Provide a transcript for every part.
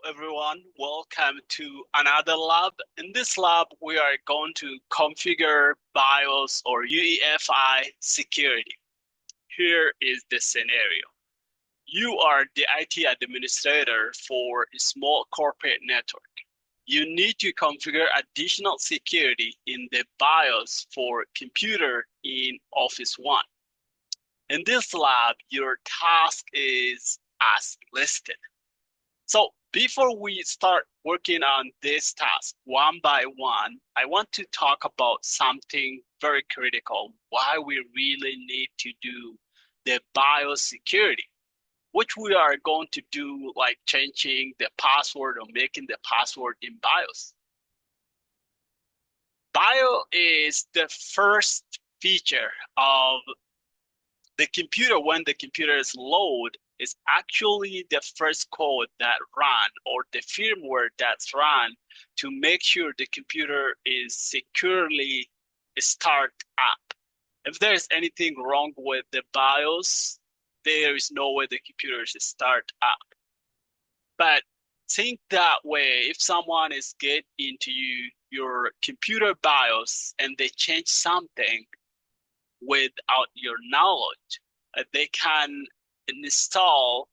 everyone. Welcome to another lab. In this lab, we are going to configure BIOS or UEFI security. Here is the scenario. You are the IT administrator for a small corporate network. You need to configure additional security in the BIOS for computer in Office 1. In this lab, your task is as listed. So before we start working on this task one by one, I want to talk about something very critical, why we really need to do the BIOS security, which we are going to do like changing the password or making the password in BIOS. BIOS is the first feature of the computer when the computer is loaded is actually the first code that run or the firmware that's run to make sure the computer is securely start up. If there's anything wrong with the BIOS, there is no way the computer is start up. But think that way, if someone is get into your computer BIOS and they change something without your knowledge, they can install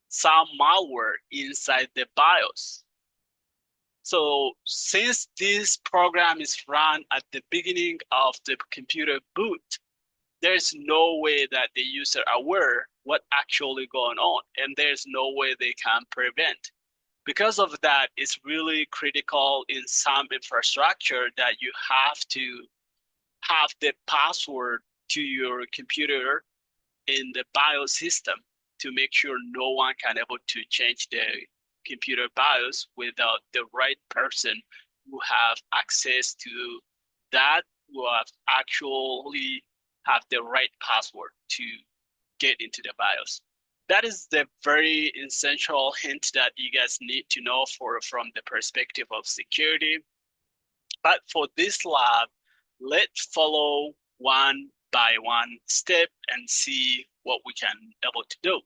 some malware inside the BIOS. So since this program is run at the beginning of the computer boot, there's no way that the user aware what actually going on, and there's no way they can prevent. Because of that, it's really critical in some infrastructure that you have to have the password to your computer in the BIOS system to make sure no one can able to change the computer BIOS without the right person who have access to that, who have actually have the right password to get into the BIOS. That is the very essential hint that you guys need to know from the perspective of security. But for this lab, let's follow one by one step and see what we can able to do.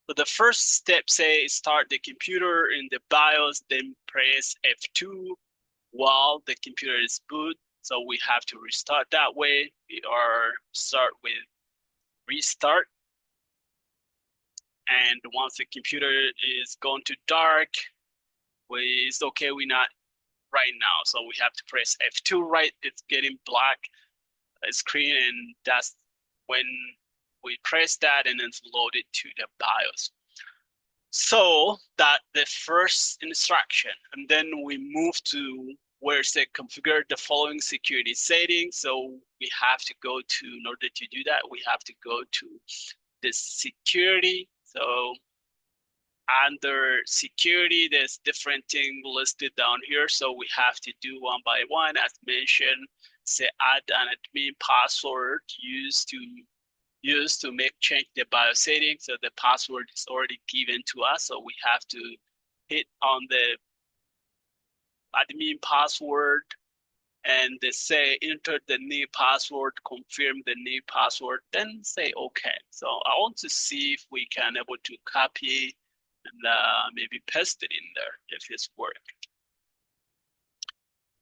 So the first step, say start the computer in the BIOS, then press F2 while the computer is boot. So we have to restart that way, or start with restart. And once the computer is going to dark, it's okay, we're not right now. So we have to press F2, right? It's getting black screen, and that's when we press that and it's loaded to the BIOS. So that the first instruction, and then we move to where it says configure the following security settings. So we have to go to, in order to do that, we have to go to the security. So under security, there's different things listed down here. So we have to do one by one. As mentioned, say add an admin password used to make change the BIOS settings. So the password is already given to us. So we have to hit on the admin password and they say enter the new password, confirm the new password, then say okay. So I want to see if we can able to copy and maybe paste it in there if it's working.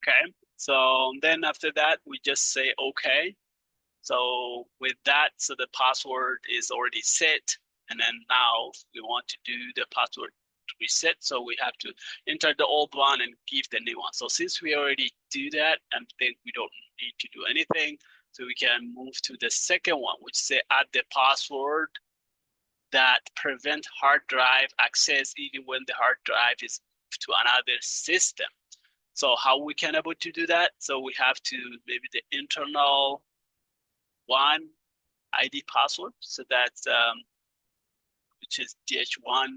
Okay, so then after that, we just say okay. So with that, so the password is already set. And then now we want to do the password reset. So we have to enter the old one and give the new one. So since we already do that, and think we don't need to do anything, so we can move to the second one, which say add the password that prevent hard drive access even when the hard drive is moved to another system. So how we can able to do that? So we have to maybe the internal one ID password. So that's which is DH1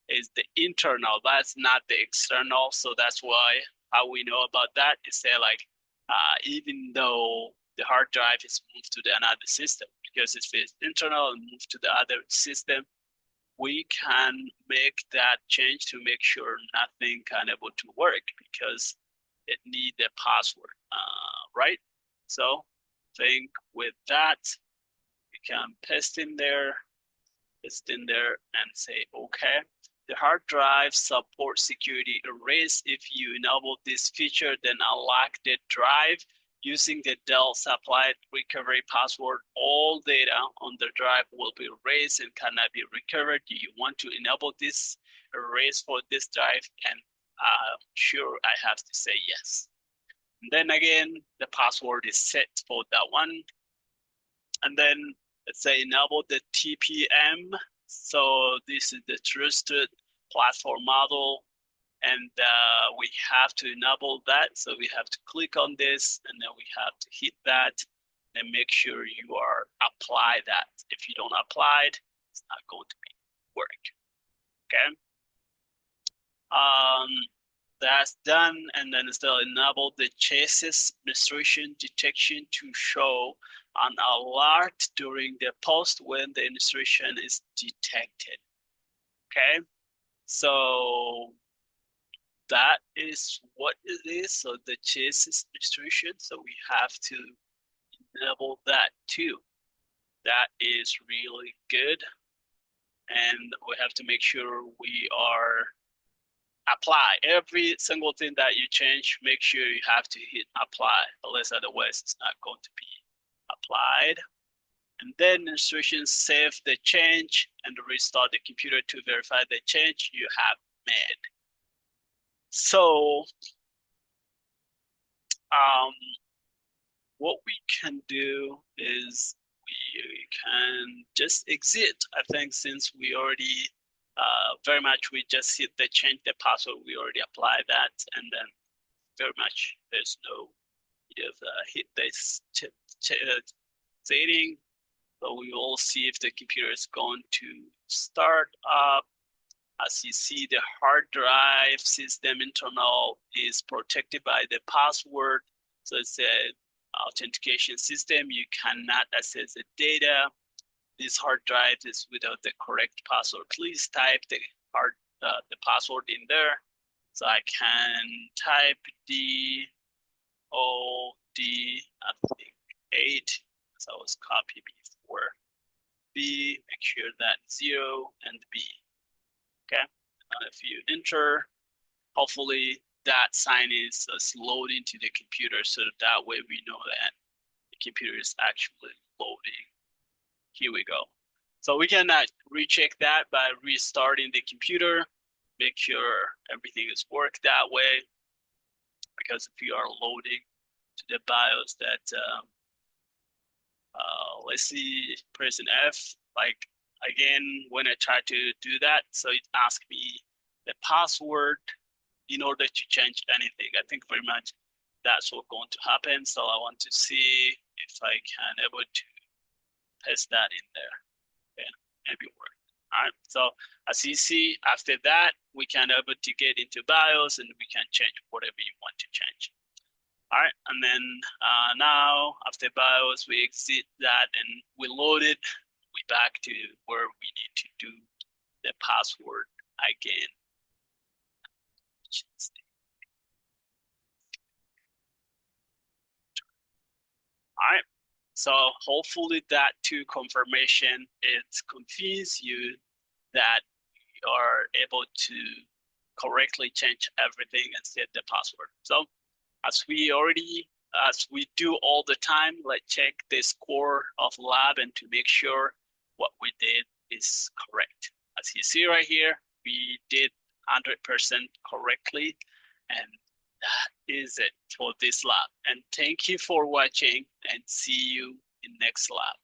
is the internal. That's not the external. So that's why how we know about that is say like even though the hard drive is moved to the another system, because if it's internal and moved to the other system, we can make that change to make sure nothing can able to work because it need the password, right? So think with that, we can paste in there, and say okay. The hard drive supports security erase. If you enable this feature, then unlock the drive using the Dell supplied recovery password. All data on the drive will be erased and cannot be recovered. Do you want to enable this erase for this drive? And sure, I have to say yes. And then again, the password is set for that one. And then let's say enable the TPM. So this is the trusted platform model, and we have to enable that. So we have to click on this, and then we have to hit that, and make sure you are apply that. If you don't apply it, it's not going to be work. Okay. That's done, and then still enable the chassis administration detection to show an alert during the post when the administration is detected. Okay, so that is what it is. So the chassis administration, so we have to enable that too. That is really good, and we have to make sure we are apply every single thing that you change. Make sure you have to hit apply, unless otherwise it's not going to be applied. And then instructions save the change and restart the computer to verify the change you have made. So what we can do is we can just exit. I think since we already very much we just hit the change the password, we already applied that, and then very much there's no hit this setting. So we will see if the computer is going to start up. As you see, the hard drive system internal is protected by the password. So it's an authentication system. You cannot access the data. This hard drive is without the correct password. Please type the password in there. So I can type DOD, I think 8, as I was copying before. B, make sure that 0 and B. Okay, if you enter, hopefully that sign is loading to the computer, so that way we know that the computer is actually loading. Here we go. So we can recheck that by restarting the computer, make sure everything is worked that way, because if you are loading to the BIOS that, let's see, pressing F, like again, when I try to do that, so it asks me the password in order to change anything. I think very much that's what's going to happen. So I want to see if I can able to paste that in there. Okay, maybe work. All right, so as you see, after that, we can able to get into BIOS and we can change whatever you want to change. All right, and then now after BIOS, we exit that and we load it. We back to where we need to do the password again. All right, so hopefully that two confirmation it convinces you that you are able to correctly change everything and set the password. So as we do all the time, let's check the score of lab and to make sure what we did is correct. As you see right here, we did 100% correctly, and that is it for this lab. And thank you for watching, and see you in next lab.